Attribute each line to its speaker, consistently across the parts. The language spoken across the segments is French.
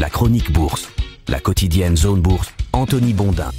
Speaker 1: La chronique bourse, la quotidienne Zone Bourse, Anthony Bondin.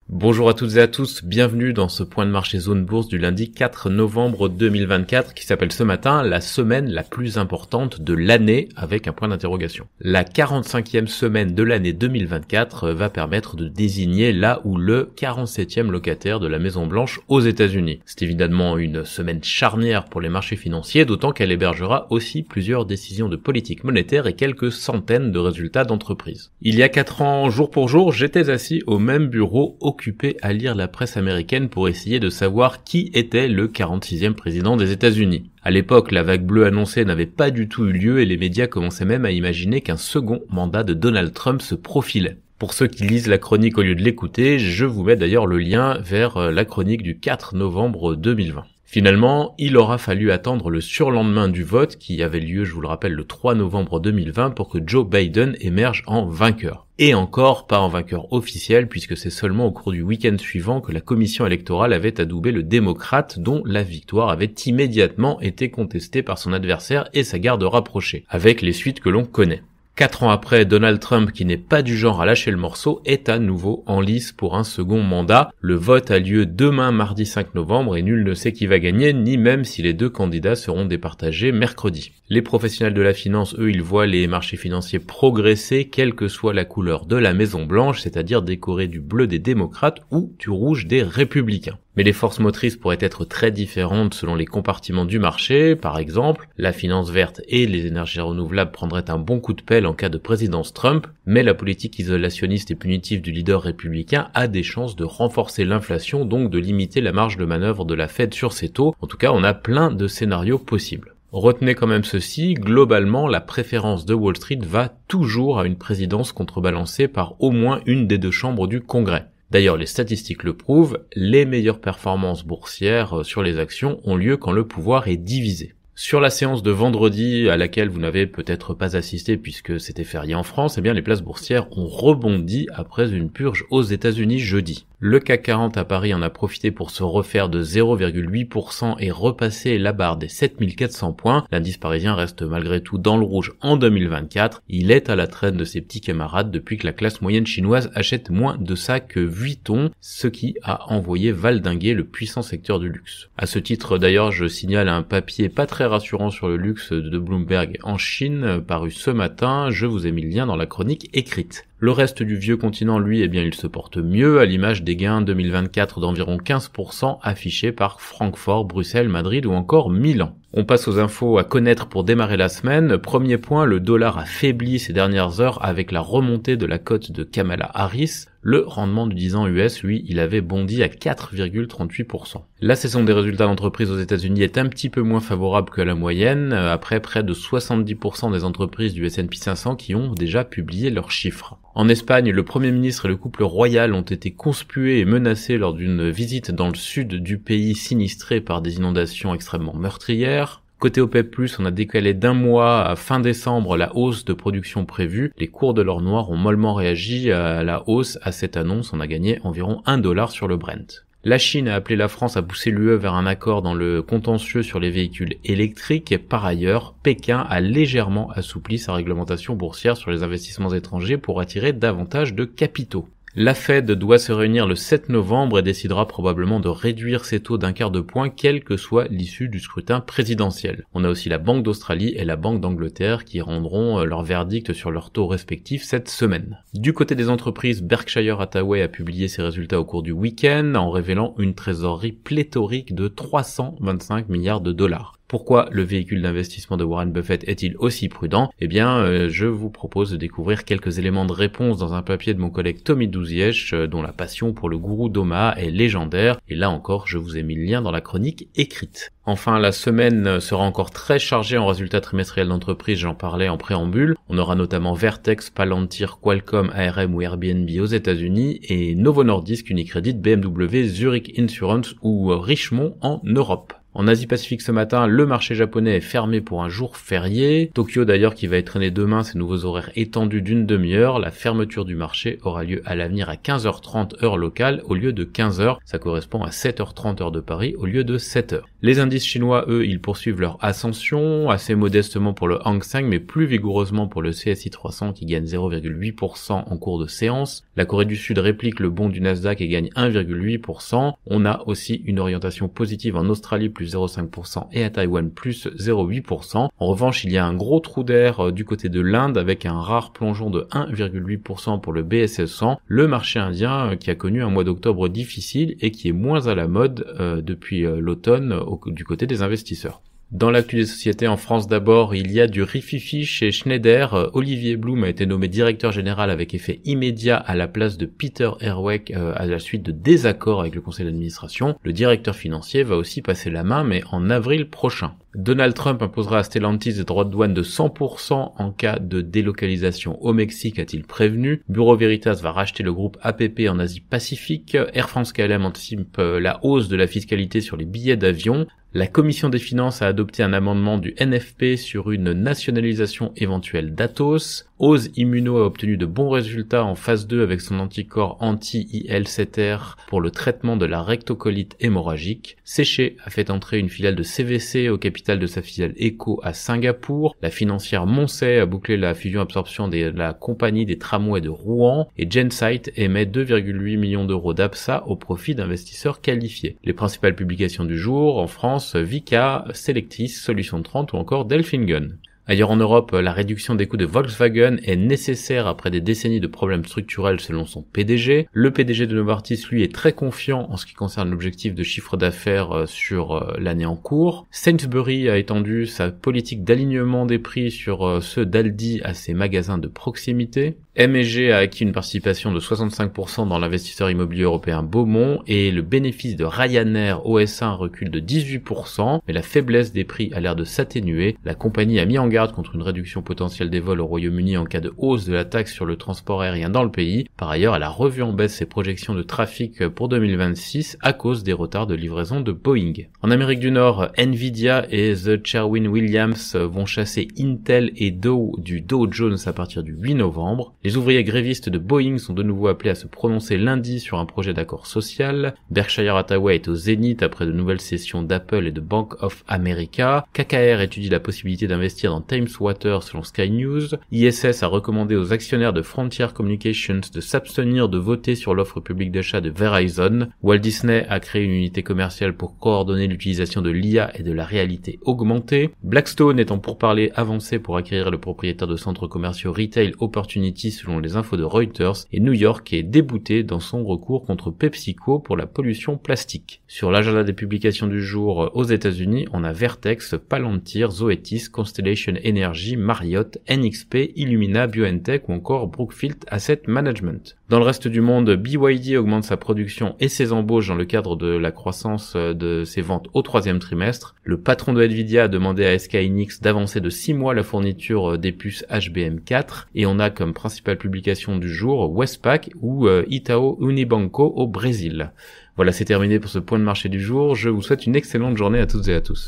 Speaker 2: Bonjour à toutes et à tous, bienvenue dans ce point de marché Zone Bourse du lundi 4 novembre 2024 qui s'appelle ce matin la semaine la plus importante de l'année avec un point d'interrogation. La 45e semaine de l'année 2024 va permettre de désigner là où le 47e locataire de la Maison Blanche aux États-Unis. C'est évidemment une semaine charnière pour les marchés financiers, d'autant qu'elle hébergera aussi plusieurs décisions de politique monétaire et quelques centaines de résultats d'entreprises. Il y a 4 ans, jour pour jour, j'étais assis au même bureau occupé à lire la presse américaine pour essayer de savoir qui était le 46e président des États-Unis. À l'époque, la vague bleue annoncée n'avait pas du tout eu lieu et les médias commençaient même à imaginer qu'un second mandat de Donald Trump se profilait. Pour ceux qui lisent la chronique au lieu de l'écouter, je vous mets d'ailleurs le lien vers la chronique du 4 novembre 2020. Finalement, il aura fallu attendre le surlendemain du vote, qui avait lieu, je vous le rappelle, le 3 novembre 2020, pour que Joe Biden émerge en vainqueur. Et encore pas en vainqueur officiel, puisque c'est seulement au cours du week-end suivant que la commission électorale avait adoubé le démocrate, dont la victoire avait immédiatement été contestée par son adversaire et sa garde rapprochée, avec les suites que l'on connaît. 4 ans après, Donald Trump, qui n'est pas du genre à lâcher le morceau, est à nouveau en lice pour un second mandat. Le vote a lieu demain mardi 5 novembre et nul ne sait qui va gagner, ni même si les deux candidats seront départagés mercredi. Les professionnels de la finance, eux, ils voient les marchés financiers progresser, quelle que soit la couleur de la Maison Blanche, c'est-à-dire décorés du bleu des démocrates ou du rouge des républicains. Mais les forces motrices pourraient être très différentes selon les compartiments du marché. Par exemple, la finance verte et les énergies renouvelables prendraient un bon coup de pelle en cas de présidence Trump, mais la politique isolationniste et punitive du leader républicain a des chances de renforcer l'inflation, donc de limiter la marge de manœuvre de la Fed sur ses taux. En tout cas, on a plein de scénarios possibles. Retenez quand même ceci, globalement, la préférence de Wall Street va toujours à une présidence contrebalancée par au moins une des deux chambres du Congrès. D'ailleurs, les statistiques le prouvent, les meilleures performances boursières sur les actions ont lieu quand le pouvoir est divisé. Sur la séance de vendredi, à laquelle vous n'avez peut-être pas assisté puisque c'était férié en France, eh bien les places boursières ont rebondi après une purge aux États-Unis jeudi. Le CAC 40 à Paris en a profité pour se refaire de 0,8% et repasser la barre des 7400 points. L'indice parisien reste malgré tout dans le rouge en 2024. Il est à la traîne de ses petits camarades depuis que la classe moyenne chinoise achète moins de sacs Vuitton, ce qui a envoyé valdinguer le puissant secteur du luxe. À ce titre d'ailleurs, je signale un papier pas très rassurant sur le luxe de Bloomberg en Chine, paru ce matin. Je vous ai mis le lien dans la chronique écrite. Le reste du vieux continent, lui, eh bien, il se porte mieux, à l'image des gains 2024 d'environ 15% affichés par Francfort, Bruxelles, Madrid ou encore Milan. On passe aux infos à connaître pour démarrer la semaine. Premier point, le dollar a faibli ces dernières heures avec la remontée de la cote de Kamala Harris. Le rendement du 10 ans US, lui, il avait bondi à 4,38%. La saison des résultats d'entreprise aux États-Unis est un petit peu moins favorable que la moyenne, après près de 70% des entreprises du S&P 500 qui ont déjà publié leurs chiffres. En Espagne, le Premier ministre et le couple royal ont été conspués et menacés lors d'une visite dans le sud du pays sinistré par des inondations extrêmement meurtrières. Côté OPEP+, on a décalé d'un mois à fin décembre la hausse de production prévue. Les cours de l'or noir ont mollement réagi à la hausse à cette annonce. On a gagné environ $1 sur le Brent. La Chine a appelé la France à pousser l'UE vers un accord dans le contentieux sur les véhicules électriques et par ailleurs, Pékin a légèrement assoupli sa réglementation boursière sur les investissements étrangers pour attirer davantage de capitaux. La Fed doit se réunir le 7 novembre et décidera probablement de réduire ses taux d'1/4 de point, quelle que soit l'issue du scrutin présidentiel. On a aussi la Banque d'Australie et la Banque d'Angleterre qui rendront leur verdict sur leurs taux respectifs cette semaine. Du côté des entreprises, Berkshire Hathaway a publié ses résultats au cours du week-end en révélant une trésorerie pléthorique de 325 milliards de dollars. Pourquoi le véhicule d'investissement de Warren Buffett est-il aussi prudent ? Eh bien, je vous propose de découvrir quelques éléments de réponse dans un papier de mon collègue Tommy Douzièche, dont la passion pour le gourou d'Omaha est légendaire. Et là encore, je vous ai mis le lien dans la chronique écrite. Enfin, la semaine sera encore très chargée en résultats trimestriels d'entreprise, j'en parlais en préambule. On aura notamment Vertex, Palantir, Qualcomm, ARM ou Airbnb aux États-Unis et Novo Nordisk, Unicredit, BMW, Zurich Insurance ou Richemont en Europe. En Asie-Pacifique ce matin, le marché japonais est fermé pour un jour férié. Tokyo d'ailleurs qui va étreiner demain ses nouveaux horaires étendus d'une demi-heure. La fermeture du marché aura lieu à l'avenir à 15h30 heure locale au lieu de 15h. Ça correspond à 7h30 heure de Paris au lieu de 7h. Les indices chinois, eux, ils poursuivent leur ascension, assez modestement pour le Hang Seng, mais plus vigoureusement pour le CSI 300 qui gagne 0,8% en cours de séance. La Corée du Sud réplique le bond du Nasdaq et gagne 1,8%. On a aussi une orientation positive en Australie, plus 0,5%, et à Taïwan, plus 0,8%. En revanche, il y a un gros trou d'air du côté de l'Inde, avec un rare plongeon de 1,8% pour le BSE 100, le marché indien qui a connu un mois d'octobre difficile et qui est moins à la mode depuis l'automne du côté des investisseurs. Dans l'actu des sociétés en France d'abord, il y a du rififi chez Schneider. Olivier Blum a été nommé directeur général avec effet immédiat à la place de Peter Herweck à la suite de désaccords avec le conseil d'administration. Le directeur financier va aussi passer la main, mais en avril prochain. Donald Trump imposera à Stellantis des droits de douane de 100% en cas de délocalisation au Mexique, a-t-il prévenu. Bureau Veritas va racheter le groupe APP en Asie-Pacifique. Air France-KLM anticipe la hausse de la fiscalité sur les billets d'avion. La commission des finances a adopté un amendement du NFP sur une nationalisation éventuelle d'Atos. Ose Immuno a obtenu de bons résultats en phase 2 avec son anticorps anti-IL7R pour le traitement de la rectocolite hémorragique. Séché a fait entrer une filiale de CVC au capital de sa filiale Eco à Singapour. La financière Moncey a bouclé la fusion-absorption de la compagnie des tramways de Rouen. Et Gensight émet 2,8 millions d'euros d'APSA au profit d'investisseurs qualifiés. Les principales publications du jour en France, Vika, Selectis, Solution 30 ou encore Delfingen. Ailleurs en Europe, la réduction des coûts de Volkswagen est nécessaire après des décennies de problèmes structurels selon son PDG. Le PDG de Novartis, lui, est très confiant en ce qui concerne l'objectif de chiffre d'affaires sur l'année en cours. Sainsbury a étendu sa politique d'alignement des prix sur ceux d'Aldi à ses magasins de proximité. M&G a acquis une participation de 65% dans l'investisseur immobilier européen Beaumont et le bénéfice de Ryanair au S1 recule de 18%, mais la faiblesse des prix a l'air de s'atténuer. La compagnie a mis en garde contre une réduction potentielle des vols au Royaume-Uni en cas de hausse de la taxe sur le transport aérien dans le pays. Par ailleurs, elle a revu en baisse ses projections de trafic pour 2026 à cause des retards de livraison de Boeing. En Amérique du Nord, Nvidia et The Sherwin-Williams vont chasser Intel et Dow du Dow Jones à partir du 8 novembre. Les ouvriers grévistes de Boeing sont de nouveau appelés à se prononcer lundi sur un projet d'accord social. Berkshire Hathaway est au zénith après de nouvelles sessions d'Apple et de Bank of America. KKR étudie la possibilité d'investir dans Thames Water selon Sky News. ISS a recommandé aux actionnaires de Frontier Communications de s'abstenir de voter sur l'offre publique d'achat de Verizon. Walt Disney a créé une unité commerciale pour coordonner l'utilisation de l'IA et de la réalité augmentée. Blackstone est en pourparlers avancés pour acquérir le propriétaire de centres commerciaux Retail Opportunity selon les infos de Reuters, et New York est débouté dans son recours contre PepsiCo pour la pollution plastique. Sur l'agenda des publications du jour aux États-Unis, on a Vertex, Palantir, Zoetis, Constellation Energy, Marriott, NXP, Illumina, BioNTech ou encore Brookfield Asset Management. Dans le reste du monde, BYD augmente sa production et ses embauches dans le cadre de la croissance de ses ventes au troisième trimestre. Le patron de Nvidia a demandé à SK Hynix d'avancer de 6 mois la fourniture des puces HBM4 et on a comme principale publication du jour Westpac ou Itaú Unibanco au Brésil. Voilà, c'est terminé pour ce point de marché du jour. Je vous souhaite une excellente journée à toutes et à tous.